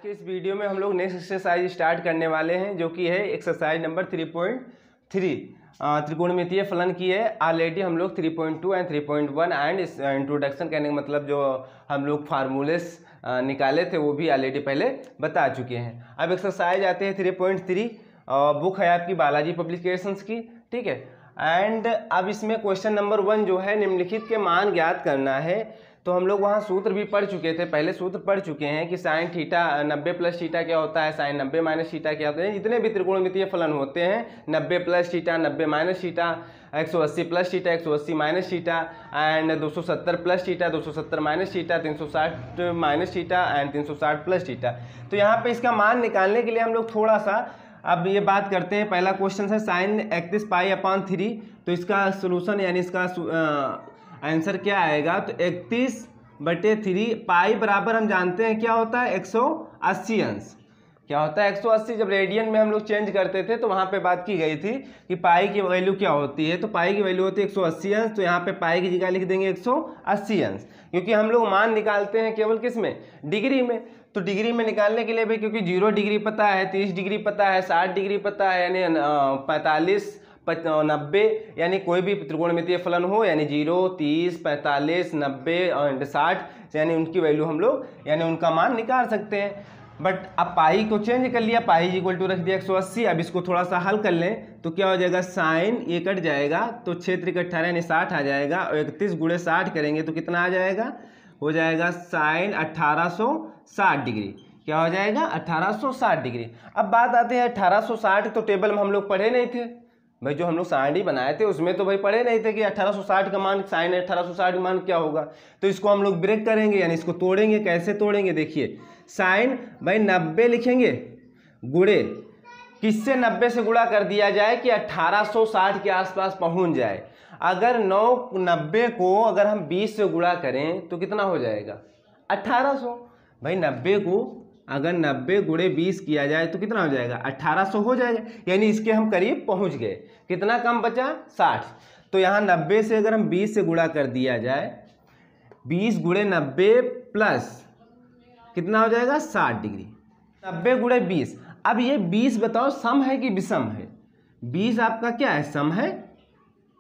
के इस वीडियो में हम लोग नेक्स्ट एक्सरसाइज स्टार्ट करने वाले हैं, जो कि है एक्सरसाइज नंबर 3.3 त्रिकोणमितीय फलन की है। ऑलरेडी हम लोग 3.2 एंड 3.1 एंड इंट्रोडक्शन कहने का मतलब जो हम लोग फार्मूलेस निकाले थे वो भी ऑलरेडी पहले बता चुके हैं। अब एक्सरसाइज आते हैं 3.3। बुक है आपकी बालाजी पब्लिकेशंस की, ठीक है। एंड अब इसमें क्वेश्चन नंबर 1 जो है निम्नलिखित के मान ज्ञात करना है। तो हम लोग वहाँ सूत्र भी पढ़ चुके थे, पहले सूत्र पढ़ चुके हैं कि साइन थीटा 90 प्लस थीटा क्या होता है, साइन 90 माइनस थीटा क्या होता है। जितने भी त्रिकोणमितीय फलन होते हैं 90 plus theta, 90 minus theta, 180 plus theta, 180 minus theta and 270 plus theta, 270 minus theta, 360 minus theta and 360 plus theta. तो यहाँ पे इसका मान निकालने के लिए हम लोग थोड़ा सा अब ये बात करते हैं। पहला क्वेश्चन है साइन 31 पाई/3। तो इसका सोल्यूशन यानी इसका आंसर क्या आएगा, तो 31/3 पाई बराबर हम जानते हैं क्या होता है 180 अंश। क्या होता है 180। जब रेडियन में हम लोग चेंज करते थे तो वहाँ पे बात की गई थी कि पाई की वैल्यू क्या होती है, तो पाई की वैल्यू होती है 180 अंश। तो यहाँ पे पाई की जगह लिख देंगे 180 अंश, क्योंकि हम लोग मान निकालते हैं केवल किस में, डिग्री में। तो डिग्री में निकालने के लिए भाई क्योंकि 0 डिग्री पता है, 30 डिग्री पता है, 60 डिग्री पता है, यानी 45, 90, यानी कोई भी त्रिकोणमितीय फलन हो यानी 0, 30, 45, 90 और 60, यानी उनकी वैल्यू हम लोग यानी उनका मान निकाल सकते हैं। बट अब पाई को चेंज कर लिया, पाई इक्वल टू रख दिया 180। अब इसको थोड़ा सा हल कर लें तो क्या हो जाएगा, साइन ये कट जाएगा तो 6×18 यानी 60 आ जाएगा, और 31 × 60 करेंगे तो कितना आ जाएगा, हो जाएगा साइन 1860 डिग्री। क्या हो जाएगा 1860 डिग्री। अब बात आती है 1860, तो टेबल में हम लोग पढ़े नहीं थे भाई, जो हम लोग साइन बनाए थे उसमें तो भाई पढ़े नहीं थे कि 1860 का मान, साइन 1860 का मान क्या होगा। तो इसको हम लोग ब्रेक करेंगे यानी इसको तोड़ेंगे। कैसे तोड़ेंगे, देखिए साइन भाई 90 लिखेंगे, गुणे किससे 90 से गुणा कर दिया जाए कि 1860 के आसपास पहुंच जाए। अगर 90 को अगर हम 20 से गुणा करें तो कितना हो जाएगा 1800। भाई 90 को अगर 90 गुणे 20 किया जाए तो कितना हो जाएगा 1800 हो जाएगा, यानी इसके हम करीब पहुंच गए। कितना कम बचा 60। तो यहाँ 90 से अगर हम 20 से गुणा कर दिया जाए, 20 गुणे 90 प्लस कितना हो जाएगा 60 डिग्री, 90 गुणे 20। अब ये 20 बताओ सम है कि विषम है। 20 आपका क्या है, सम है,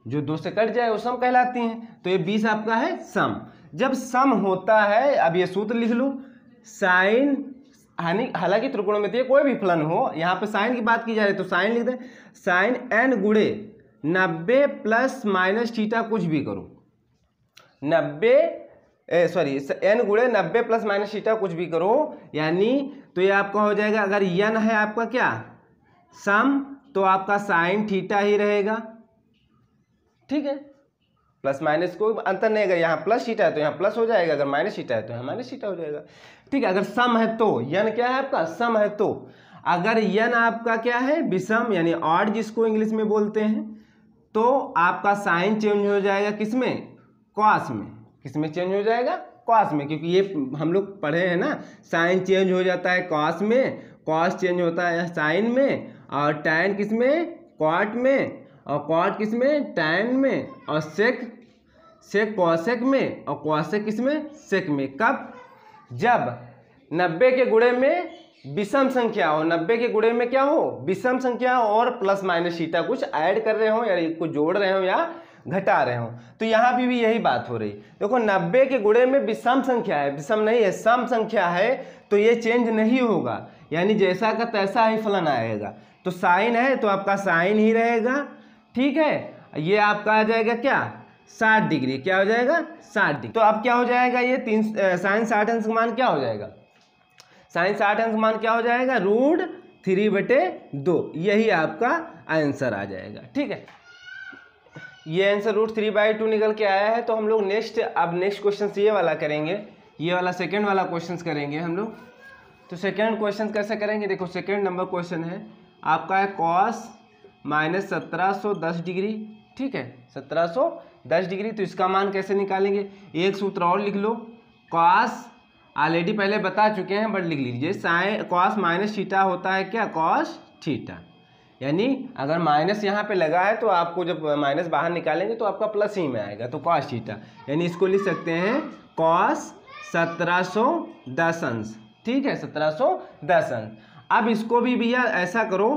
जो 2 से कट जाए वो सम कहलाती हैं। तो ये 20 आपका है सम। जब सम होता है, अब ये सूत्र लिख लो, साइन हालांकि त्रिकोणमितीय कोई भी फलन हो, यहाँ पे साइन की बात की जा रही है तो साइन लिख दें, साइन n गुणे 90 प्लस माइनस थीटा कुछ भी करो, n गुणे 90 प्लस माइनस थीटा कुछ भी करो, यानी तो ये आपका हो जाएगा, अगर n है आपका क्या सम, तो आपका साइन थीटा ही रहेगा, ठीक है। प्लस माइनस कोई अंतर नहीं, अगर यहाँ प्लस थीटा है तो यहाँ प्लस हो जाएगा, अगर माइनस थीटा है तो यहाँ माइनस थीटा हो जाएगा, ठीक है। अगर सम है तो यन क्या है आपका सम है, तो अगर यन आपका क्या है विषम यानी ऑड जिसको इंग्लिश में बोलते हैं, तो आपका साइन चेंज हो जाएगा किसमें, कॉस में। किसमें चेंज हो जाएगा, कॉस में, क्योंकि ये हम लोग पढ़े हैं ना, साइन चेंज हो जाता है कॉस में, कॉस चेंज होता है साइन में, और टैन किसमें कॉट में, और कॉट किसमें टैन में, और सेक कॉसेक में, और कॉसेक किसमें सेक में। कब, जब 90 के गुणे में विषम संख्या हो, 90 के गुणे में क्या हो विषम संख्या हो, और प्लस माइनस थीटा कुछ ऐड कर रहे हो या कुछ जोड़ रहे हो या घटा रहे हो। तो यहाँ भी यही बात हो रही। देखो 90 के गुणे में विषम संख्या है, विषम नहीं है, सम संख्या है, तो ये चेंज नहीं होगा, यानी जैसा का तैसा ही फलन आएगा। तो साइन है तो आपका साइन ही रहेगा, ठीक है। ये आपका आ जाएगा क्या 60 डिग्री, क्या हो जाएगा 60 डिग्री। तो अब क्या हो जाएगा, ये साइन 60 अंश का मान क्या हो जाएगा, साइन 60 अंश का मान क्या हो जाएगा √3/2। यही आपका आंसर आ जाएगा, ठीक है। ये आंसर √3/2 निकल के आया है। तो हम लोग अब नेक्स्ट क्वेश्चन ये वाला करेंगे, ये वाला सेकेंड वाला क्वेश्चन करेंगे हम लोग। तो सेकेंड क्वेश्चन कैसे करेंगे, देखो सेकेंड नंबर क्वेश्चन है आपका है कॉस माइनस 1710 डिग्री, ठीक है 1710 डिग्री। तो इसका मान कैसे निकालेंगे, एक सूत्र और लिख लो, कॉस ऑलरेडी पहले बता चुके हैं बट लिख लीजिए, साइन कॉस माइनस थीटा होता है क्या कॉस थीटा, यानी अगर माइनस यहाँ पे लगा है तो आपको जब माइनस बाहर निकालेंगे तो आपका प्लस ही में आएगा, तो कॉस थीटा, यानी इसको लिख सकते हैं कॉस 1710 अंश, ठीक है, 1710 अंश। अब इसको भी भैया ऐसा करो,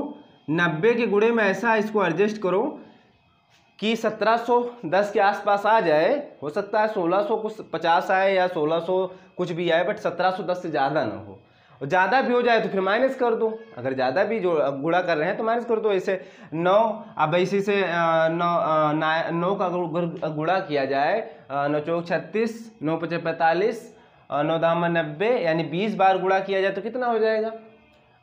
90 के गुणे में ऐसा इसको एडजस्ट करो कि 1710 के आसपास आ जाए। हो सकता है 1600 कुछ 50 आए या 1600 कुछ भी आए, बट 1710 से ज़्यादा ना हो। और ज़्यादा भी हो जाए तो फिर माइनस कर दो, अगर ज़्यादा भी जो गुणा कर रहे हैं तो माइनस कर दो। ऐसे 9, अब इसी से 9 का गुणा किया जाए, 9 चौक 36, 9 पचे 45, 9 दाम 90, यानी 20 बार गुणा किया जाए तो कितना हो जाएगा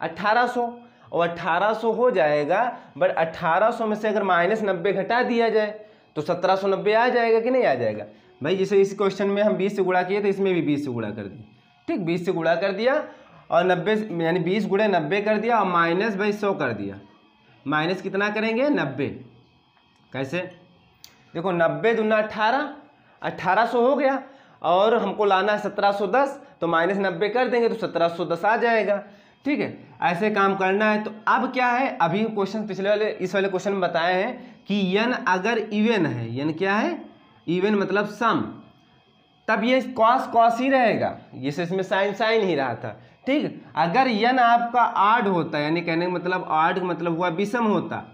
1800। और 1800 हो जाएगा, बट 1800 में से अगर -90 घटा दिया जाए तो 1790 आ जाएगा कि नहीं आ जाएगा भाई। जैसे इस क्वेश्चन में हम 20 से गुणा किए तो इसमें भी 20 से गुणा कर दिया, ठीक, 20 से गुणा कर दिया और 90 यानी 20 गुणे 90 कर दिया और माइनस भाई 100 कर दिया। माइनस कितना करेंगे 90, कैसे देखो 90 दूना 18, 1800 हो गया और हमको लाना है 1710, तो -90 कर देंगे तो 1710 आ जाएगा। ठीक है, ऐसे काम करना है। तो अब क्या है, अभी क्वेश्चन पिछले वाले इस वाले क्वेश्चन में बताए हैं कि यन अगर इवन है, यन क्या है इवन मतलब सम, तब ये कॉस कॉस ही रहेगा, जैसे इसमें साइन साइन ही रहा था। ठीक, अगर यन आपका आड होता है, यानी कहने का मतलब आड मतलब हुआ विषम होता,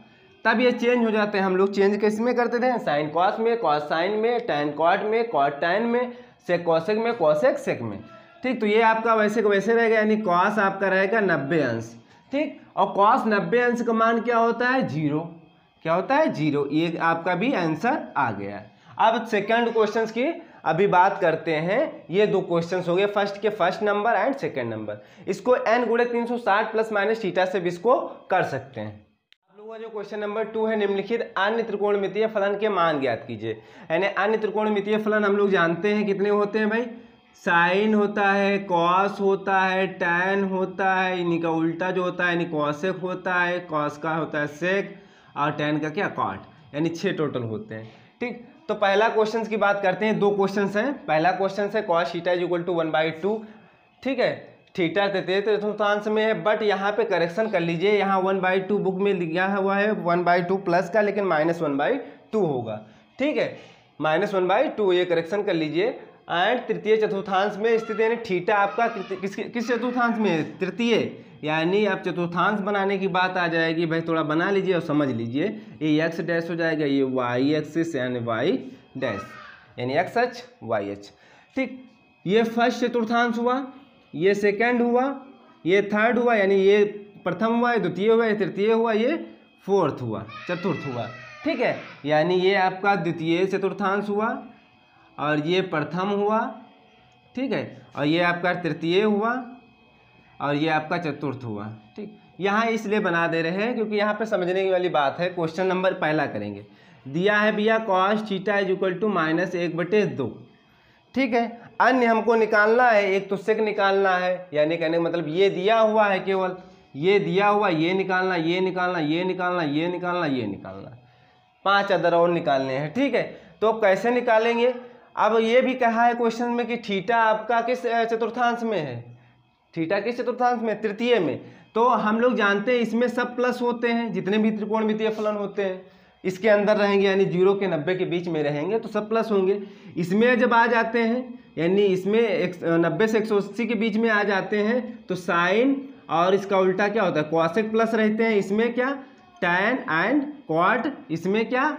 तब ये चेंज हो जाते हैं। हम लोग चेंज किस में करते थे, साइन कॉस में, कॉस साइन में, टैन कॉट में, कॉट टैन में, सेक कॉसेक में, कॉसेक सेक में। ठीक, तो ये आपका वैसे को वैसे रहेगा, यानी कॉस आपका रहेगा 90 अंश। ठीक, और कॉस 90 अंश का मान क्या होता है 0, क्या होता है 0। ये आपका भी आंसर आ गया। अब सेकंड क्वेश्चंस की अभी बात करते हैं। ये दो क्वेश्चंस हो गए, फर्स्ट के first number and second number. इसको n गुणे 360 प्लस माइनस थीटा से भी इसको कर सकते हैं। आप लोगों का जो क्वेश्चन नंबर 2 है, निम्नलिखित अन्य त्रिकोणमितीय फलन के मान ज्ञात कीजिए। यानी अन्य त्रिकोणमितीय फलन हम लोग जानते हैं कितने होते हैं भाई, साइन होता है, कॉस होता है, टैन होता है, इन्हीं का उल्टा जो होता है यानी कॉसेक होता है, कॉस का होता है सेक, और टैन का क्या कॉट, यानी 6 टोटल होते हैं। ठीक, तो पहला क्वेश्चन की बात करते हैं। दो क्वेश्चन हैं। पहला क्वेश्चन है cos theta is equal to 1/2। ठीक है, थीटा चतुर्थांश में है, बट यहाँ पे करेक्शन कर लीजिए, यहाँ 1/2 बुक में लिखा हुआ है 1/2 प्लस का, लेकिन -1/2 होगा। ठीक है, -1/2 ये करेक्शन कर लीजिए। एंड तृतीय चतुर्थांश में स्थित, यानी थीटा आपका किस चतुर्थांश में है, तृतीय, यानी अब चतुर्थांश बनाने की बात आ जाएगी भाई, थोड़ा बना लीजिए और समझ लीजिए। ये एक्स डैश हो जाएगा, ये वाई एक्सिस यानी वाई डैश, यानी एक्स एच वाई एच। ठीक, ये फर्स्ट चतुर्थांश हुआ, ये सेकंड हुआ, ये थर्ड हुआ, यानी ये प्रथम हुआ, ये द्वितीय हुआ, ये तृतीय हुआ, ये फोर्थ हुआ, चतुर्थ हुआ। ठीक है, यानी ये आपका द्वितीय चतुर्थांश हुआ और ये प्रथम हुआ। ठीक है, और ये आपका तृतीय हुआ और ये आपका चतुर्थ हुआ। ठीक, यहाँ इसलिए बना दे रहे हैं क्योंकि यहाँ पे समझने की वाली बात है। क्वेश्चन नंबर पहला करेंगे, दिया है भैया cos theta is equal to -1/2। ठीक है, अन्य हमको निकालना है, एक तो सेक निकालना है, यानी कहने का मतलब ये दिया हुआ है, केवल ये दिया हुआ, ये निकालना, ये निकालना, ये निकालना, ये निकालना, ये निकालना, 5 अदर और निकालने हैं। ठीक है, तो कैसे निकालेंगे। अब ये भी कहा है क्वेश्चन में कि थीटा आपका किस चतुर्थांश में है, थीटा किस चतुर्थांश में, तृतीय में। तो हम लोग जानते हैं इसमें सब प्लस होते हैं, जितने भी त्रिकोणमितीय फलन होते हैं इसके अंदर रहेंगे, यानी 0 के 90 के बीच में रहेंगे तो सब प्लस होंगे। इसमें जब आ जाते हैं, यानी इसमें 90 से 180 के बीच में आ जाते हैं, तो साइन और इसका उल्टा क्या होता है कॉसेक प्लस रहते हैं। इसमें क्या टैन एंड कॉट, इसमें क्या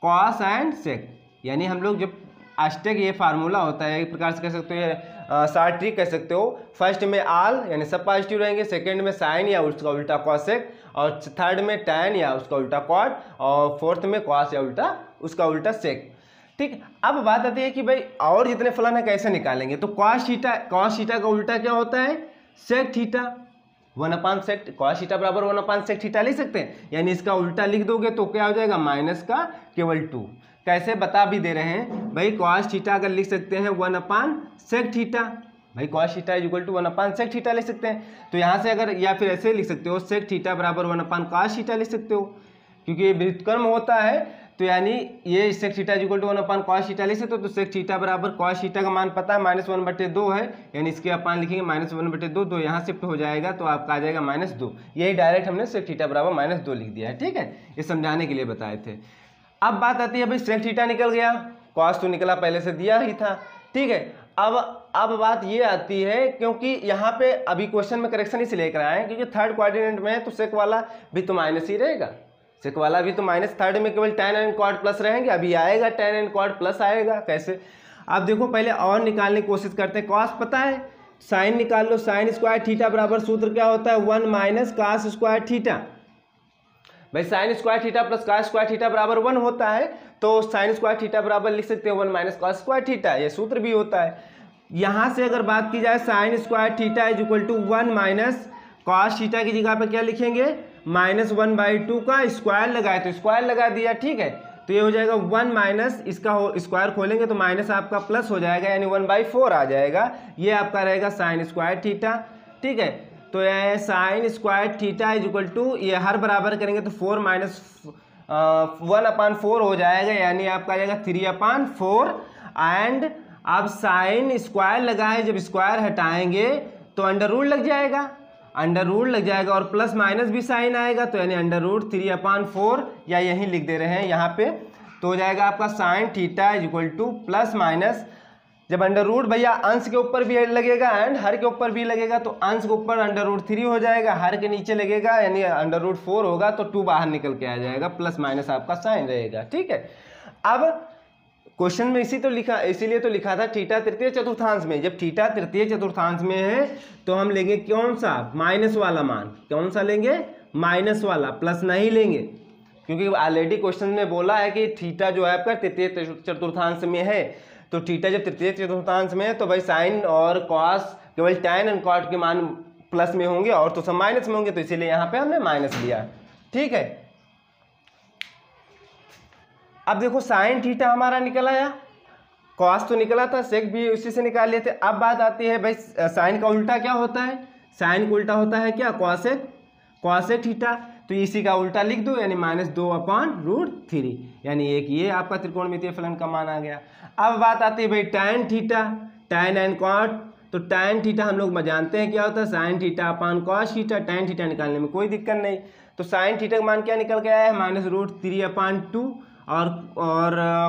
कॉस एंड सेक। यानी हम लोग जब अष्टक ये फार्मूला होता है, एक प्रकार से कह सकते हो, शॉर्ट ट्रिक कह सकते हो। फर्स्ट में आल यानी सब पॉजिटिव रहेंगे, सेकंड में साइन या उसका उल्टा कॉसेक, और थर्ड में टैन या उसका उल्टा कॉट, और फोर्थ में कॉस या उल्टा उसका उल्टा सेक। ठीक, अब बात आती है कि भाई और जितने फलन है कैसे निकालेंगे। तो कॉस थीटा का उल्टा क्या होता है sec theta, 1/sec cos theta बराबर 1/sec थीटा लिख सकते हैं। यानी इसका उल्टा लिख दोगे तो क्या हो जाएगा माइनस का केवल 2। कैसे बता भी दे रहे हैं भाई, कॉस थीटा अगर लिख सकते हैं 1/sec थीटा, भाई cos theta is equal to 1/sec theta लिख सकते हैं। तो यहाँ से अगर, या फिर ऐसे लिख सकते हो sec थीटा बराबर 1/cos थीटा लिख सकते हो, क्योंकि ये व्युत्क्रम होता है। तो यानी ये sec theta is equal to 1/cos theta लिख सकते हो। तो sec थीटा बराबर cos थीटा का मान पता है -1/2 है, यानी इसके अपन लिखेंगे -1/2, तो यहाँ शिफ्ट हो जाएगा तो आपका आ जाएगा -2। यही डायरेक्ट हमने sec थीटा बराबर -2 लिख दिया है। ठीक है, ये समझाने के लिए बताए थे। अब बात आती है भाई sec थीटा निकल गया, cos तो निकला पहले से दिया ही था। ठीक है, अब बात ये आती है, क्योंकि यहाँ पे अभी क्वेश्चन में करेक्शन इसलिए कराए हैं क्योंकि थर्ड क्वाड्रेंट में है तो सेक वाला भी तो माइनस ही रहेगा, सेक वाला भी तो माइनस, थर्ड में केवल tan एंड cot प्लस रहेंगे, अभी आएगा tan एंड cot प्लस आएगा। कैसे? अब देखो पहले और निकालने की कोशिश करते हैं। cos पता है, साइन निकाल लो, साइन स्क्वायर थीटा बराबर सूत्र क्या होता है 1 माइनस कास स्क्वायर थीटा। भाई sine square theta plus cos square theta बराबर 1 होता है, तो साइन स्क्वायर थीटा बराबर लिख सकते हैं 1 माइनस कॉस स्क्वायर थीटा, ये सूत्र भी होता है। यहाँ से अगर बात की जाए sine square theta is equal to 1 minus cos theta की जगह पे क्या लिखेंगे -1/2 का स्क्वायर लगाए तो स्क्वायर लगा दिया, ठीक है। तो ये हो जाएगा 1 माइनस, इसका स्क्वायर खोलेंगे तो माइनस आपका प्लस हो जाएगा, यानी 1/4 आ जाएगा। ये आपका रहेगा साइन स्क्वायर थीटा, ठीक है। तो ये sine square theta is equal to, ये हर बराबर करेंगे तो 4 माइनस 1/4 हो जाएगा, यानी आपका आ जाएगा 3/4। एंड अब साइन स्क्वायर लगाए, जब स्क्वायर हटाएंगे तो अंडर रूट लग जाएगा, अंडर रूट लग जाएगा और प्लस माइनस भी साइन आएगा, तो यानी अंडर रूट 3/4 या यहीं लिख दे रहे हैं यहाँ पे। तो हो जाएगा आपका sine theta is equal two plus minus, जब अंडर रूट भैया अंश के ऊपर भी लगेगा एंड हर के ऊपर भी लगेगा, तो अंश के ऊपर अंडर रूट 3 हो जाएगा, हर के नीचे लगेगा यानी अंडर रूट 4 होगा, तो 2 बाहर निकल के आ जाएगा, प्लस माइनस आपका साइन रहेगा, ठीक है। अब क्वेश्चन में इसीलिए तो लिखा था थीटा तृतीय चतुर्थांश में। जब थीटा तृतीय चतुर्थांश में है तो हम लेंगे कौन सा, माइनस वाला मान। कौन सा लेंगे, माइनस वाला, प्लस नहीं लेंगे, क्योंकि ऑलरेडी क्वेश्चन में बोला है कि थीटा जो है आपका तृतीय चतुर्थांश में है। तो थीटा जब तृतीय चतुर्थांश में है तो भाई साइन और कॉस केवल tan एंड cot के मान प्लस में होंगे और तो सब माइनस में होंगे, तो इसीलिए यहाँ पे हमने माइनस लिया, ठीक है। अब देखो साइन थीटा हमारा निकल आया, कॉस तो निकला था, सेक भी उसी से निकाल लिए थे। अब बात आती है भाई साइन का उल्टा क्या होता है, साइन का उल्टा होता है क्या, कॉसेक, कॉसेक थीटा, तो इसी का उल्टा लिख दो, यानी -2/√3, यानी एक ये आपका त्रिकोणमितीय फलन का मान आ गया। अब बात आती है भाई tan theta, tan and cot, तो tan थीटा हम लोग जानते हैं क्या होता है, sine theta upon cos theta, tan theta निकालने में कोई दिक्कत नहीं। तो साइन थीटा का मान क्या निकल के आया है -√3/2, और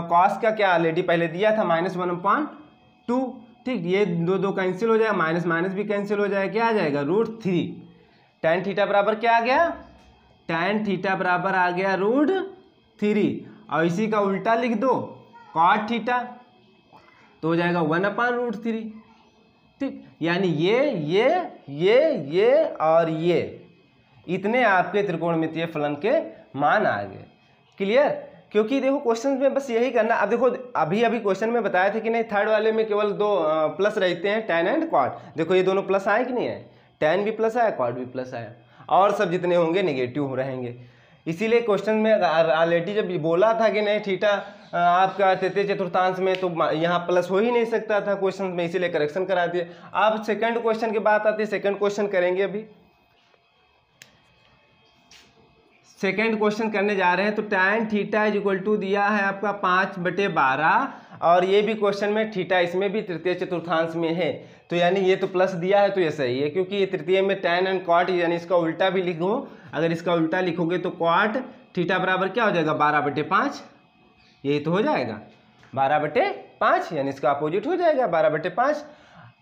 कॉस का क्या ऑलरेडी पहले दिया था -1/2, ठीक। ये दो कैंसिल हो जाएगा, माइनस माइनस भी कैंसिल हो जाएगा, क्या आ जाएगा √3। tan थीटा बराबर क्या आ गया, tan थीटा बराबर आ गया √3, और इसी का उल्टा लिख दो cot थीटा, तो हो जाएगा 1/√3, ठीक। यानी ये और ये इतने आपके त्रिकोणमितीय फलन के मान आ गए। क्लियर? क्योंकि देखो क्वेश्चन में बस यही करना। अब देखो अभी क्वेश्चन में बताया था कि नहीं थर्ड वाले में केवल 2 प्लस रहते हैं, tan एंड cot। देखो ये दोनों प्लस आए कि नहीं है, tan भी प्लस आया, cot भी प्लस आया, और सब जितने होंगे नेगेटिव रहेंगे। इसीलिए क्वेश्चन में ऑलरेडी जब बोला था कि नहीं थीटा आपका तृतीय चतुर्थांश में, तो यहाँ प्लस हो ही नहीं सकता था क्वेश्चन में, इसीलिए करेक्शन करा दिए। अब सेकंड क्वेश्चन की बात आती है, सेकंड क्वेश्चन करेंगे अभी। सेकेंड क्वेश्चन करने जा रहे हैं। तो tan theta is equal to दिया है आपका 5/12, और ये भी क्वेश्चन में थीटा इसमें भी तृतीय चतुर्थांश में है, तो यानी ये तो प्लस दिया है तो ये सही है, क्योंकि ये तृतीय में tan एंड cot, यानी इसका उल्टा भी लिखो। अगर इसका उल्टा लिखोगे तो cot थीटा बराबर क्या हो जाएगा 12/5, यही तो हो जाएगा 12/5, यानी इसका अपोजिट हो जाएगा 12/5।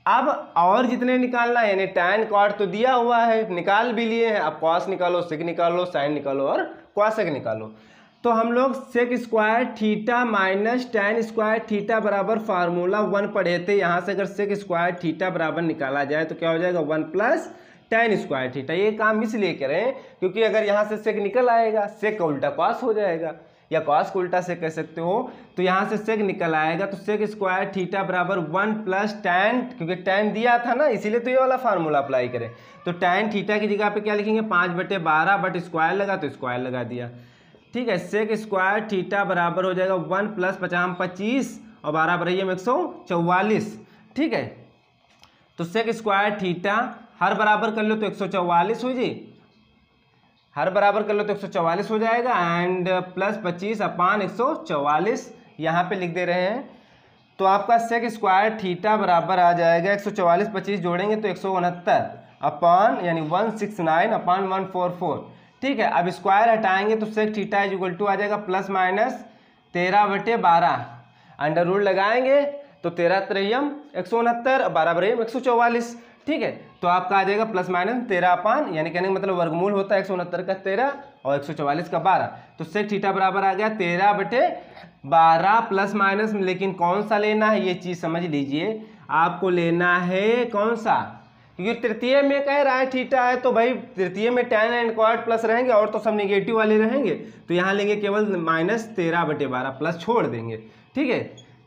अब और जितने निकालना है, यानी tan cot तो दिया हुआ है, निकाल भी लिए हैं, अब cos निकालो, sec निकालो, sin निकालो और cosec निकालो। तो हम लोग sec square theta minus tan square theta बराबर फार्मूला 1 पढ़े थे। यहाँ से अगर sec स्क्वायर थीटा बराबर निकाला जाए तो क्या हो जाएगा 1 प्लस tan स्क्वायर थीटा। ये काम इसलिए करें क्योंकि अगर यहाँ से sec निकल आएगा, sec का उल्टा cos हो जाएगा, या cos को उल्टा से कह सकते हो। तो यहाँ से sec निकल आएगा, तो sec स्क्वायर थीटा बराबर 1 प्लस tan, क्योंकि tan दिया था ना, इसीलिए तो ये वाला फार्मूला अप्लाई करें। तो tan थीटा की जगह पे क्या लिखेंगे 5/12, बट स्क्वायर लगा तो स्क्वायर लगा दिया, ठीक है। sec स्क्वायर थीटा बराबर हो जाएगा 1 प्लस 25 और 12 बराबर 144, ठीक है। तो sec स्क्वायर थीटा हर बराबर कर लो तो 144 हो जी, हर बराबर कर लो तो 144 हो जाएगा, एंड प्लस 25/144 यहाँ पे लिख दे रहे हैं। तो आपका sec स्क्वायर थीटा बराबर आ जाएगा 144, 25 जोड़ेंगे तो 169 अपॉन, यानी 169/144, ठीक है। अब स्क्वायर हटाएंगे तो sec theta is equal to आ जाएगा प्लस माइनस 13/12, अंडर रूट लगाएंगे तो 13 त्रियम 169 और 12 बरियम 144, ठीक है। तो आपका आ जाएगा प्लस माइनस 13 यानी कहने का मतलब वर्गमूल होता है 169 का 13 और 144 का 12, तो सेक थीटा बराबर आ गया 13/12 प्लस माइनस। लेकिन कौन सा लेना है ये चीज़ समझ लीजिए, आपको लेना है कौन सा, क्योंकि तृतीय में कह रहा है थीटा है, तो भाई तृतीय में tan एंड क्वाड प्लस रहेंगे और तो सब निगेटिव वाले रहेंगे, तो यहाँ लेंगे केवल -13/12 प्लस छोड़ देंगे, ठीक है।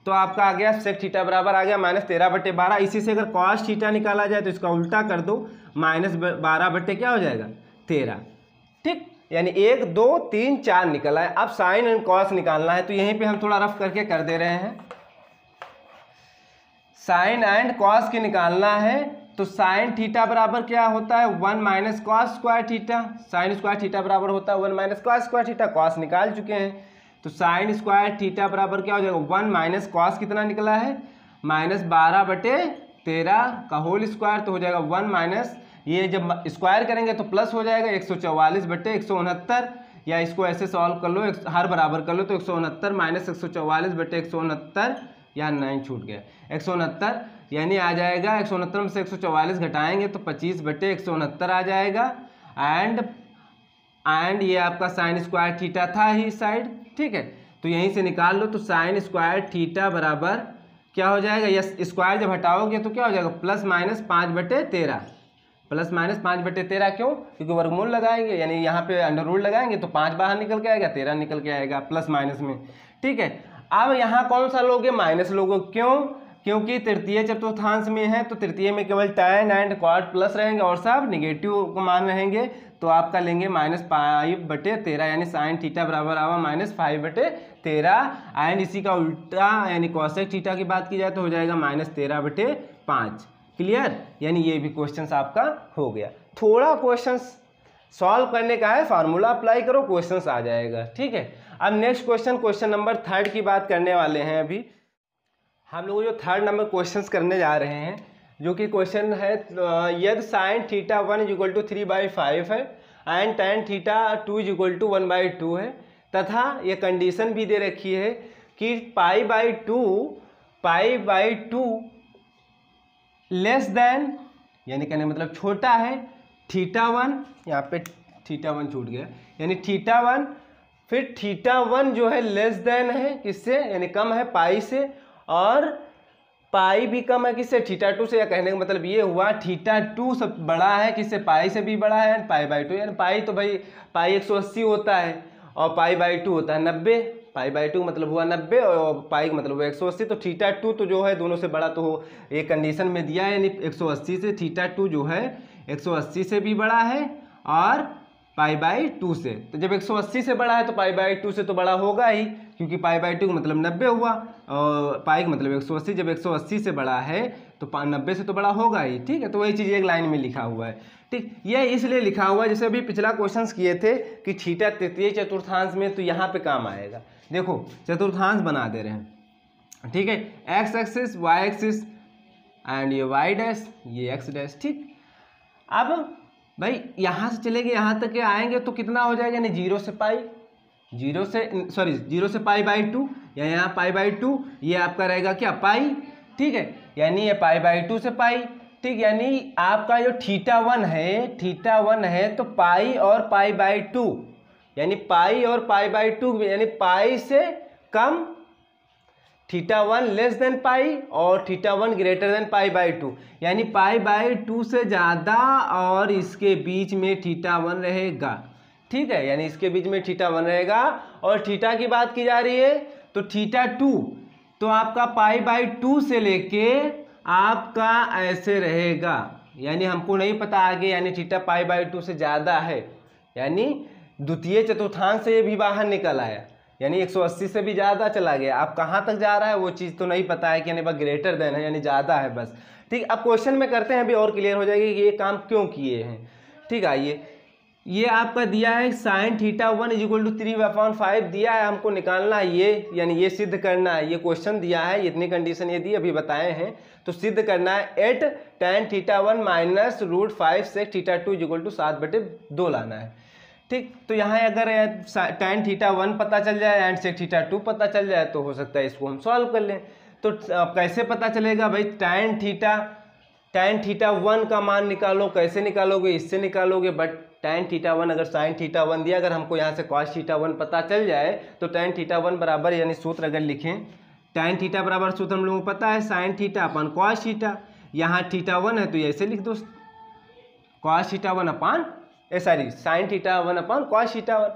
तो आपका आ गया सेक थीटा बराबर आ गया -13/12। इसी से अगर कॉस थीटा निकाला जाए तो इसका उल्टा कर दो, -12 क्या हो जाएगा 13, ठीक। यानी 1 2 3 4 निकला है। अब साइन एंड कॉस निकालना है, तो यहीं पे हम थोड़ा रफ करके कर दे रहे हैं। साइन एंड कॉस की निकालना है, तो साइन थीटा बराबर क्या होता है 1 minus cos square theta. Sign square theta बराबर होता है 1 minus cos square theta. Cos निकाल चुके हैं, तो साइन स्क्वायर थीटा बराबर क्या हो जाएगा 1 माइनस कॉस कितना निकला है -12/13 का होल स्क्वायर, तो हो जाएगा 1 माइनस, ये जब स्क्वायर करेंगे तो प्लस हो जाएगा 144/169, या इसको ऐसे सॉल्व कर लो, हर बराबर कर लो, तो 169 माइनस 144/169, या 9 छूट गया 169, यानी आ जाएगा 169 में से 144 घटाएंगे तो 25/169 आ जाएगा। एंड ये आपका साइन स्क्वायर थीटा था ही इस साइड, ठीक है। तो यहीं से निकाल लो, तो साइन स्क्वायर थीटा बराबर क्या हो जाएगा, यस स्क्वायर जब हटाओगे तो क्या हो जाएगा +-5/13, +-5/13 क्यों, क्योंकि वर्गमूल लगाएंगे, यानी यहाँ पे अंडर रूट लगाएंगे तो 5 बाहर निकल के आएगा, 13 निकल के आएगा प्लस माइनस में, ठीक है। अब यहाँ कौन सा लोगे, माइनस लोगे, क्यों, क्योंकि तृतीय चतुर्थांश में है, तो तृतीय में केवल tan एंड क्वाड प्लस रहेंगे और सब निगेटिव मान रहेंगे, तो आपका लेंगे -5/13, यानी साइन थीटा बराबर आवा -5/13। एंड इसी का उल्टा यानी कॉसेक थीटा की बात की जाए तो हो जाएगा -13/5। क्लियर, यानी ये भी क्वेश्चन आपका हो गया। थोड़ा क्वेश्चन सॉल्व करने का है, फार्मूला अप्लाई करो, क्वेश्चन आ जाएगा, ठीक है। अब नेक्स्ट क्वेश्चन नंबर 3 की बात करने वाले हैं। अभी हम लोग जो 3rd नंबर क्वेश्चन करने जा रहे हैं, जो कि क्वेश्चन है यदि साइन थीटा 1 = 3/5 है एंड tan थीटा 2 = 1/2 है, तथा ये कंडीशन भी दे रखी है कि π/2 लेस देन, यानी कहने मतलब छोटा है θ1, यहाँ पे θ1 छूट गया, यानी θ1, फिर θ1 जो है लेस देन है किससे, यानी कम है पाई से, और पाई भी कम है किससे, θ2 से। या कहने का मतलब ये हुआ θ2 सब बड़ा है किससे, पाई से भी बड़ा है, π/2, यानी पाई तो भाई पाई 180 होता है और π/2 होता है 90, π/2 मतलब हुआ 90 और पाई का मतलब हुआ 180, तो θ2 तो जो है दोनों से बड़ा तो हो, एक कंडीशन में दिया है, यानी 180 से θ2 जो है 180 से भी बड़ा है और π/2 से। तो जब 180 से बड़ा है तो π/2 से तो बड़ा होगा ही, क्योंकि π/2 का मतलब 90 हुआ और पाई का मतलब 180, जब 180 से बड़ा है तो 90 से तो बड़ा होगा ही, ठीक है। तो वही चीज़ एक लाइन में लिखा हुआ है, ठीक। यह इसलिए लिखा हुआ है, जैसे अभी पिछला क्वेश्चन किए थे कि थीटा तृतीय चतुर्थांश में, तो यहाँ पे काम आएगा। देखो चतुर्थांश बना दे रहे हैं, ठीक है, x axis y axis and ये वाई डैश ये एक्स डैश, ठीक। अब भाई यहाँ से चलेंगे यहाँ तक के आएंगे तो कितना हो जाएगा, यानी 0 से π/2, या यहाँ π/2, ये आपका रहेगा क्या पाई, ठीक है, यानी ये π/2 से पाई, ठीक। यानी आपका जो θ1 है तो पाई और π/2, यानी पाई और π/2, यानी पाई से कम θ1 लेस देन पाई और θ1 ग्रेटर देन π/2, यानी π/2 से ज़्यादा और इसके बीच में θ1 रहेगा, ठीक है। यानी इसके बीच में θ1 रहेगा, और थीटा की बात की जा रही है तो θ2 तो आपका π/2 से लेके आपका ऐसे रहेगा, यानी हमको नहीं पता आगे, यानी थीटा π/2 से ज़्यादा है, यानी द्वितीय चतुर्थांश से ये भी बाहर निकल आया, यानी 180 से भी ज़्यादा चला गया। आप कहाँ तक जा रहा है वो चीज़ तो नहीं पता है कि यानी बस ग्रेटर देन है, यानी ज़्यादा है बस, ठीक। अब क्वेश्चन में करते हैं, अभी और क्लियर हो जाएगी कि ये काम क्यों किए हैं, ठीक। आइए, ये आपका दिया है साइन θ1 = 3/5 दिया है, हमको निकालना है ये, यानी ये सिद्ध करना है, ये क्वेश्चन दिया है, इतनी कंडीशन ये दी अभी बताए हैं, तो सिद्ध करना है 8 tan θ1 -√5 sec θ2 = 7/2 लाना है, ठीक। तो यहाँ अगर tan θ1 पता चल जाए एंड sec θ2 पता चल जाए तो हो सकता है इसको हम सॉल्व कर लें। तो कैसे पता चलेगा भाई? tan थीटा 1 का मान निकालो। कैसे निकालोगे? इससे निकालोगे। बट tan थीटा 1 अगर sin थीटा 1 दिया, अगर हमको यहाँ से cos थीटा 1 पता चल जाए तो tan थीटा 1 बराबर, यानी सूत्र अगर लिखें tan थीटा बराबर सूत्र हम लोगों को पता है sin थीटा अपन cos थीटा। यहाँ थीटा 1 है तो ऐसे लिख दो cos थीटा 1 अपन sin थीटा 1 अपन cos थीटा 1।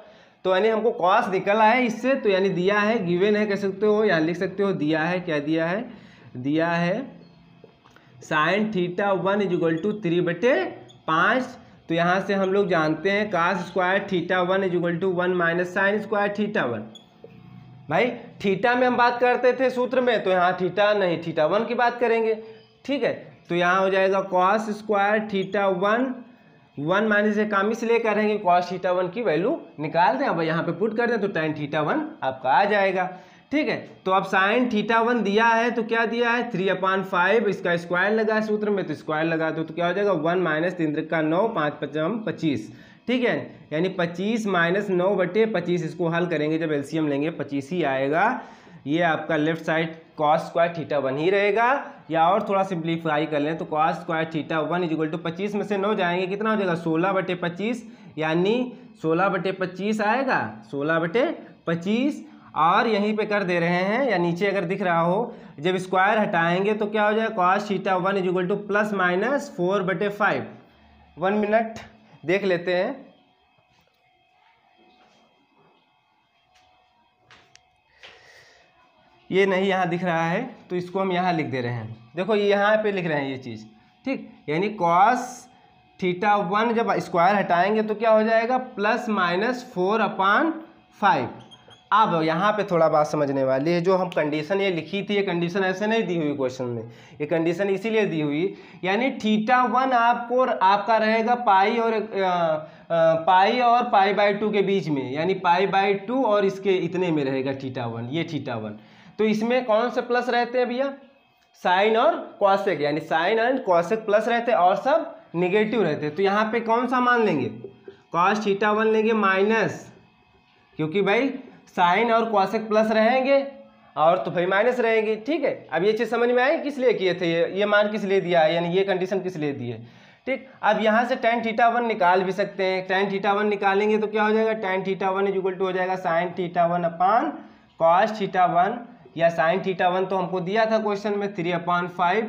तो यानी हमको cos निकला है इससे, तो यानी दिया है, गिवन है, कह सकते हो, यहाँ लिख सकते हो दिया है। क्या दिया है? दिया है sin थीटा 1 = 3/5। तो यहाँ से हम लोग जानते हैं cos square theta 1 = 1 - sin square theta 1। भाई थीटा में हम बात करते थे सूत्र में, तो यहाँ थीटा नहीं, थीटा 1 की बात करेंगे। ठीक है, तो यहाँ हो जाएगा cos स्क्वायर थीटा 1 माइनस से काम इसलिए करेंगे cos थीटा 1 की वैल्यू निकाल दें। अब यहाँ पे पुट कर दें तो tan थीटा 1 आपका आ जाएगा। ठीक है, तो अब sin थीटा 1 दिया है तो क्या दिया है? 3/5। इसका स्क्वायर लगा है सूत्र में, तो स्क्वायर लगा दो तो क्या हो जाएगा? 1 - 3 का 9, 5 × 5 = 25। ठीक है, यानी 25 - 9/25। इसको हल करेंगे जब एलसीएम लेंगे 25 ही आएगा। ये आपका left side cos square theta 1 ही रहेगा। या और थोड़ा सिंप्लीफाई कर लें तो cos स्क्वायर थीटा 1 = 25 में से 9 जाएंगे, कितना हो जाएगा? 16/25, यानी 16/25 आएगा, 16/25। और यहीं पे कर दे रहे हैं, या नीचे अगर दिख रहा हो, जब स्क्वायर हटाएंगे तो क्या हो जाएगा? cos theta 1 = ±4/5। 1 मिनट देख लेते हैं। ये नहीं यहाँ दिख रहा है तो इसको हम यहाँ लिख दे रहे हैं। देखो ये यहाँ पे लिख रहे हैं ये चीज़। ठीक, यानी cos थीटा 1 जब स्क्वायर हटाएंगे तो क्या हो जाएगा? ±4/5। अब यहाँ पे थोड़ा बात समझने वाली है। जो हम कंडीशन ये लिखी थी, ये कंडीशन ऐसे नहीं दी हुई क्वेश्चन में, ये कंडीशन इसीलिए दी हुई, यानी थीटा 1 आपका रहेगा पाई और π/2 के बीच में, यानी π/2 और इसके इतने में रहेगा थीटा 1, ये थीटा 1। तो इसमें कौन से प्लस रहते हैं भैया? साइन और कॉसेक, यानी साइन एंड कॉसेक प्लस रहते हैं और सब निगेटिव रहते हैं। तो यहाँ पे कौन सा मान लेंगे? cos थीटा 1 लेंगे माइनस, क्योंकि भाई साइन और कॉसेक प्लस रहेंगे और तो भाई माइनस रहेंगे। ठीक है, अब ये चीज़ समझ में आई किस लिए किए थे, ये मान किस लिए दिया है, यानी ये कंडीशन किस लिए दी है। ठीक, अब यहाँ से tan थीटा 1 निकाल भी सकते हैं। tan थीटा 1 निकालेंगे तो क्या हो जाएगा? tan थीटा 1 = हो जाएगा sin थीटा 1 cos थीटा 1, या sin थीटा 1 तो हमको दिया था क्वेश्चन में 3/5,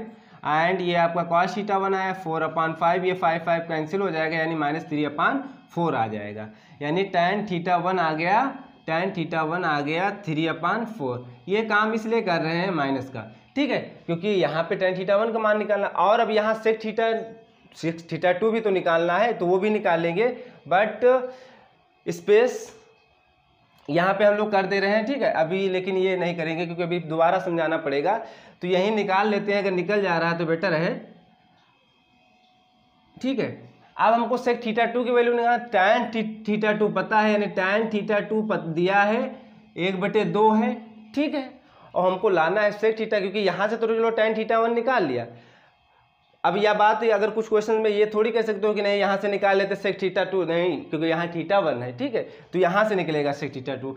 एंड ये आपका cos थीटा 1 आया 4/5। ये 5 कैंसिल हो जाएगा, यानी -3/4 आ जाएगा। यानी tan थीटा 1 आ गया, tan थीटा 1 आ गया 3/4। ये काम इसलिए कर रहे हैं माइनस का। ठीक है, क्योंकि यहाँ पे tan थीटा 1 का मान निकालना, और अब यहाँ sec थीटा 2 भी तो निकालना है, तो वो भी निकालेंगे, बट स्पेस यहाँ पे हम लोग कर दे रहे हैं। ठीक है, अभी लेकिन ये नहीं करेंगे क्योंकि अभी दोबारा समझाना पड़ेगा, तो यहीं निकाल लेते हैं। अगर निकल जा रहा है तो बेटर है। ठीक है, अब हमको sec थीटा 2 की वैल्यू निकालना। tan थीटा 2 पता है, यानी tan थीटा 2 दिया है 1/2 है। ठीक है, और हमको लाना है sec थीटा, क्योंकि यहाँ से तो चलो tan थीटा 1 निकाल लिया। अब यह बात अगर कुछ क्वेश्चन में ये थोड़ी कह सकते हो कि नहीं यहाँ से निकाल लेते sec थीटा 2, नहीं, क्योंकि यहाँ थीटा 1 है। ठीक है, तो यहाँ से निकलेगा sec थीटा 2।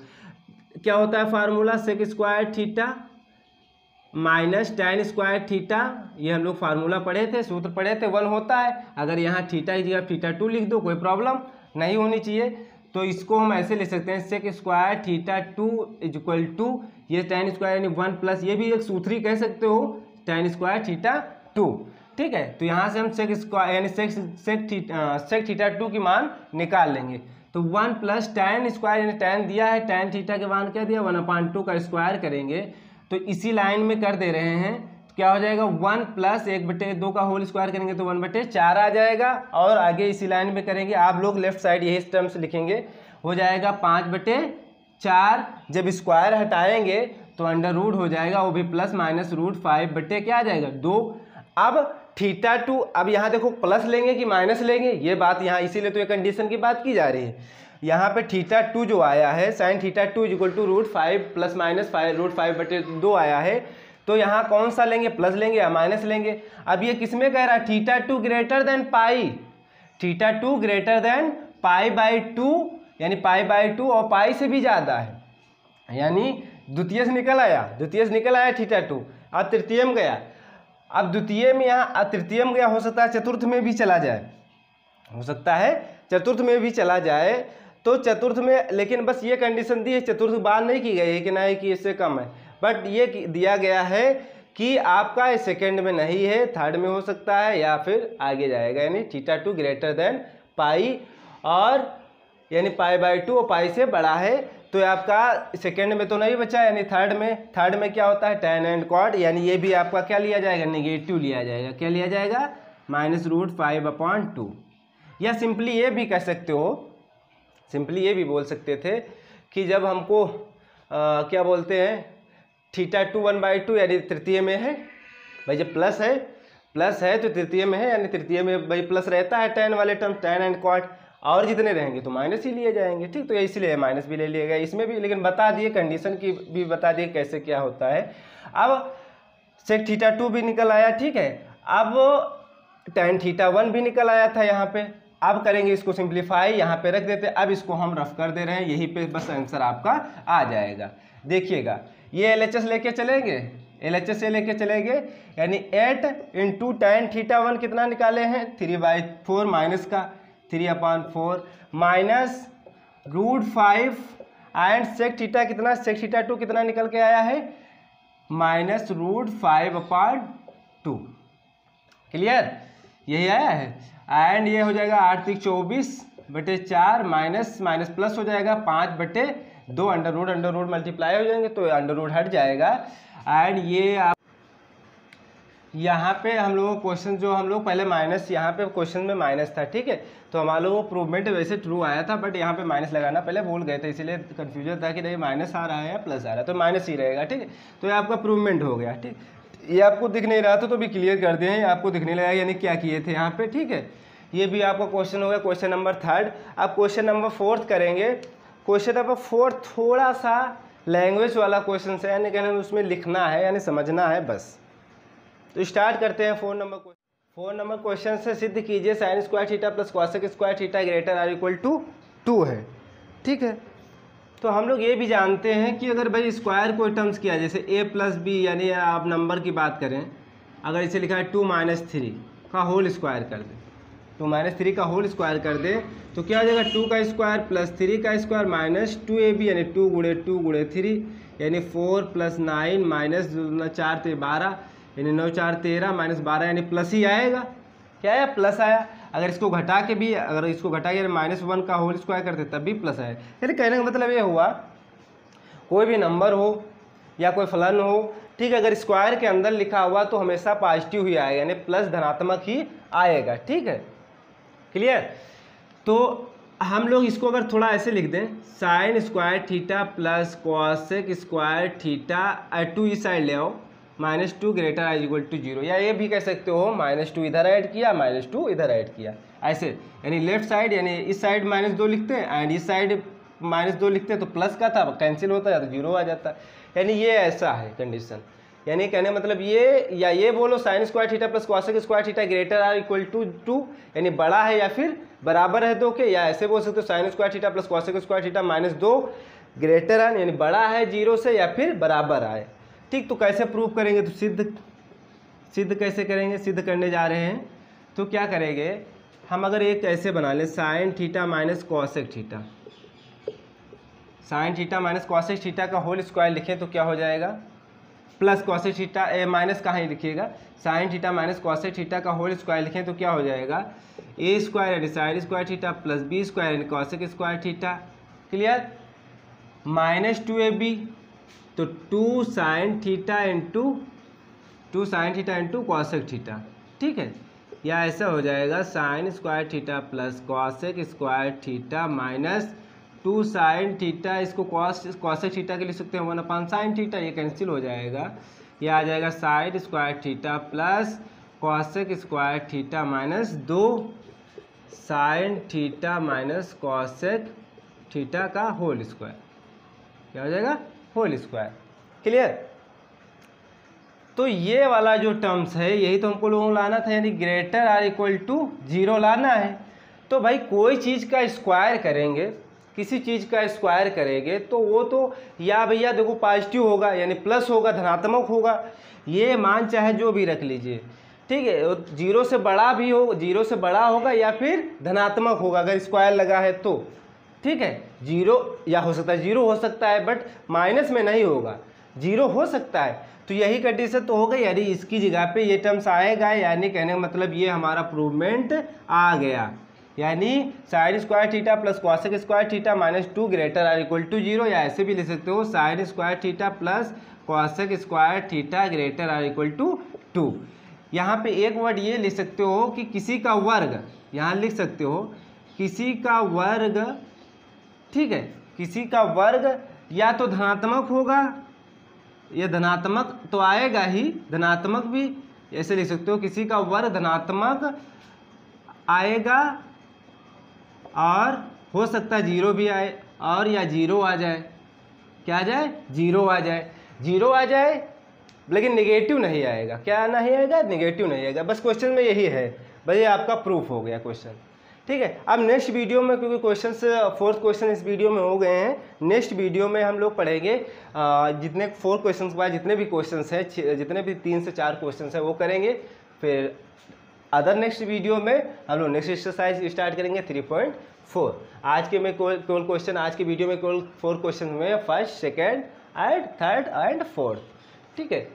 क्या होता है formula? sec square theta minus tan square theta, ये हम लोग फार्मूला पढ़े थे, सूत्र पढ़े थे, 1 होता है। अगर यहाँ थीटा की जगह थीटा 2 लिख दो, कोई प्रॉब्लम नहीं होनी चाहिए। तो इसको हम ऐसे लिख सकते हैं sec स्क्वायर थीटा 2 = ये tan स्क्वायर यानी 1 प्लस, ये भी एक सूत्र ही कह सकते हो, tan स्क्वायर थीटा 2। ठीक है, तो यहाँ से हम sec स्क्वायर यानी sec थीटा 2 की मान निकाल लेंगे। तो 1 प्लस tan स्क्वायर, यानी tan दिया है, tan थीटा के मान क्या दिया? 1/2 का स्क्वायर करेंगे, तो इसी लाइन में कर दे रहे हैं। तो क्या हो जाएगा? 1 प्लस 1/2 का होल स्क्वायर करेंगे तो 1/4 आ जाएगा, और आगे इसी लाइन में करेंगे। आप लोग लेफ्ट साइड यही टर्म्स लिखेंगे, हो जाएगा 5/4। जब स्क्वायर हटाएंगे तो अंडर रूट हो जाएगा, वो भी प्लस माइनस √5 क्या आ जाएगा? 2। अब थीटा 2, अब यहाँ देखो प्लस लेंगे कि माइनस लेंगे, ये बात यहाँ इसीलिए तो ये कंडीशन की बात की जा रही है। यहाँ पे थीटा 2 जो आया है, sin थीटा 2 = √5 ± √5/2 आया है, तो यहाँ कौन सा लेंगे? प्लस लेंगे या माइनस लेंगे? अब ये किस में कह रहा है? Theta 2 greater than pi, theta 2 greater than π/2, यानी π/2 और पाई से भी ज़्यादा है, यानी द्वितीय से निकल आया थीटा 2, अब तृतीय में गया, अब द्वितीय में यहाँ तृतीय में गया, हो सकता है चतुर्थ में भी चला जाए, हो सकता है चतुर्थ में भी चला जाए, तो चतुर्थ में, लेकिन बस ये कंडीशन दी है, चतुर्थ बार नहीं की गई है कि नहीं कि इससे कम है, बट ये दिया गया है कि आपका सेकंड में नहीं है, थर्ड में हो सकता है या फिर आगे जाएगा, यानी थीटा 2 ग्रेटर देन पाई, और यानी π/2 और पाई से बड़ा है, तो आपका सेकंड में तो नहीं बचा, यानी थर्ड में क्या होता है tan एंड cot, यानी ये भी आपका क्या लिया जाएगा, नेगेटिव लिया जाएगा, क्या लिया जाएगा -√5/2। या सिंपली ये भी कह सकते हो, सिंपली ये भी बोल सकते थे कि जब हमको क्या बोलते हैं थीटा 2 1/2 यानी तृतीय में है भाई, जब प्लस है तो तृतीय में है, यानी तृतीय में भाई प्लस रहता है tan वाले टर्म, tan एंड cot, और जितने रहेंगे तो माइनस ही लिए जाएंगे, ठीक। तो इसलिए माइनस भी ले लिया गया इसमें भी, लेकिन बता दिए कंडीशन की भी बता दिए कैसे क्या होता है। अब सेक थीटा 2 भी निकल आया, ठीक है। अब tan थीटा 1 भी निकल आया था यहाँ पे, अब करेंगे इसको सिंप्लीफाई, यहाँ पे रख देते, अब इसको हम रफ कर दे रहे हैं, यहीं पे बस आंसर आपका आ जाएगा। देखिएगा ये LHS लेके चलेंगे, LHS से लेके चलेंगे, यानी 8 × tan थीटा 1 कितना निकाले हैं 3/4 माइनस का 3/4 माइनस √5 एंड सेक थीटा कितना, सेक थीटा 2 कितना निकल के आया है -√5/2। क्लियर, यही आया है। एंड ये हो जाएगा 8 × 24/4 माइनस प्लस हो जाएगा 5/2, अंडर रूट मल्टीप्लाई हो जाएंगे तो अंडर रूट हट जाएगा। एंड ये आप यहाँ पे हम लोगों को क्वेश्चन जो हम लोग पहले माइनस, यहाँ पे क्वेश्चन में माइनस था, ठीक है, तो हमारे लोगों को प्रूवमेंट वैसे ट्रू आया था, बट यहाँ पे माइनस लगाना पहले भूल गए थे, इसलिए कन्फ्यूजन था कि नहीं माइनस आ रहा है या प्लस आ रहा है, तो माइनस ही रहेगा, ठीक है। तो ये आपका प्रूवमेंट हो गया, ठीक। ये आपको दिख नहीं रहा था तो भी क्लियर कर दिए, आपको दिखने लगा यानी क्या किए थे यहाँ पे, ठीक है। ये भी आपका क्वेश्चन हो गया, क्वेश्चन नंबर 3। अब क्वेश्चन नंबर 4 करेंगे। क्वेश्चन नंबर 4 थोड़ा सा लैंग्वेज वाला क्वेश्चन है, यानी कहने उसमें लिखना है यानी समझना है बस। तो स्टार्ट करते हैं 4 नंबर क्वेश्चन से। सिद्ध कीजिए sin square theta plus cosec square theta greater or equal to 2 है, ठीक है। तो हम लोग ये भी जानते हैं कि अगर भाई स्क्वायर कोई टर्म्स किया, जैसे a + b, यानी आप नंबर की बात करें, अगर इसे लिखा है 2 - 3 का होल स्क्वायर कर दें, 2 - 3 का होल स्क्वायर कर दें तो क्या हो जाएगा 2 का स्क्वायर प्लस 3 का स्क्वायर माइनस 2ab, यानी 2 × 3 यानी 4 + 9 माइनस 4 × 12 यानी 9 × 4 = 13 माइनस 12 यानी प्लस ही आएगा। क्या आया, प्लस आया। अगर इसको घटा के भी, अगर इसको घटा के -1 का होल स्क्वायर करते तब भी प्लस आए, यानी कहने का मतलब ये हुआ कोई भी नंबर हो या कोई फलन हो, ठीक है, अगर स्क्वायर के अंदर लिखा हुआ तो हमेशा पॉजिटिव ही आएगा, यानी प्लस धनात्मक ही आएगा, ठीक है। क्लियर। तो हम लोग इसको अगर थोड़ा ऐसे लिख दें, sin square theta plus cosec square theta 2 इस साइड ले आओ, -2 ग्रेटर आर इक्वल टू 0, या ये भी कह सकते हो -2 इधर ऐड किया -2 इधर ऐड किया, ऐसे, यानी लेफ्ट साइड, यानी इस साइड -2 लिखते हैं एंड इस साइड -2 लिखते तो प्लस का था कैंसिल होता है तो 0 आ जाता, यानी ये ऐसा है कंडीशन। यानी कहने मतलब ये, या ये बोलो sin square theta plus cosec square theta greater or equal to 2, यानी बड़ा है या फिर बराबर है 2 के, या ऐसे बोल सकते हो sin square theta plus cosec square theta -2 greater are यानी बड़ा है 0 से या फिर बराबर आए, ठीक। तो कैसे प्रूव करेंगे, तो सिद्ध कैसे करेंगे, सिद्ध करने जा रहे हैं तो क्या करेंगे हम, अगर एक ऐसे बना लें sin theta minus cosec theta, sin theta minus cosec theta का होल स्क्वायर लिखें तो क्या हो जाएगा, प्लस cosec थीटा, माइनस कहाँ ही लिखिएगा, sin theta minus cosec theta का होल स्क्वायर लिखें तो क्या हो जाएगा a स्क्वायर यानी sin square theta plus b square यानी cosec square theta. Clear. -2ab तो 2 sin theta into cosec theta, ठीक है, या ऐसा हो जाएगा sin square theta plus cosec square theta minus 2 sin theta, इसको cosec थीटा के लिख सकते हैं 1/sin थीटा, ये कैंसिल हो जाएगा, ये आ जाएगा sin square theta plus cosec square theta minus 2 sin theta minus cosec theta का होल स्क्वायर, क्या हो जाएगा होल स्क्वायर। क्लियर। तो ये वाला जो टर्म्स है यही तो हमको लोगों को लाना था, यानी ग्रेटर आर इक्वल टू 0 लाना है। तो भाई कोई चीज़ का स्क्वायर करेंगे किसी चीज़ का स्क्वायर करेंगे तो वो तो या भैया देखो पॉजिटिव होगा, यानी प्लस होगा, धनात्मक होगा। ये मान चाहे जो भी रख लीजिए, ठीक है, जीरो से बड़ा भी हो, जीरो से बड़ा होगा या फिर धनात्मक होगा अगर स्क्वायर लगा है तो, ठीक है। जीरो या हो सकता है, जीरो हो सकता है बट माइनस में नहीं होगा, जीरो हो सकता है। तो यही कंडीशन तो हो गई, यानी इसकी जगह पे ये टर्म्स आएगा, यानी कहने का मतलब ये हमारा प्रूवमेंट आ गया। यानी sine square theta plus cosec square theta minus 2 greater or equal to 0, या ऐसे भी लिख सकते हो sine square theta plus cosec square theta greater or equal to 2। यहाँ पे एक वर्ड ये लिख सकते हो कि किसी का वर्ग, यहाँ लिख सकते हो किसी का वर्ग, ठीक है, किसी का वर्ग या तो धनात्मक होगा, ये धनात्मक तो आएगा ही, धनात्मक भी ऐसे लिख सकते हो, किसी का वर्ग धनात्मक आएगा और हो सकता है जीरो भी आए, और या जीरो आ जाए, क्या आ जाए, जीरो आ जाए, जीरो आ जाए लेकिन नेगेटिव नहीं आएगा। क्या नहीं आएगा, नेगेटिव नहीं आएगा। बस क्वेश्चन में यही है, बस ये आपका प्रूफ हो गया क्वेश्चन, ठीक है। अब नेक्स्ट वीडियो में, क्योंकि क्वेश्चंस 4th क्वेश्चन इस वीडियो में हो गए हैं, नेक्स्ट वीडियो में हम लोग पढ़ेंगे जितने 4 क्वेश्चन के बाद जितने भी क्वेश्चंस हैं, जितने भी 3 से 4 क्वेश्चंस हैं वो करेंगे। फिर अदर नेक्स्ट वीडियो में हम लोग नेक्स्ट एक्सरसाइज स्टार्ट करेंगे 3.4। आज के में केवल क्वेश्चन, आज के वीडियो में केवल 4 क्वेश्चन में, first, second and third and fourth, ठीक है।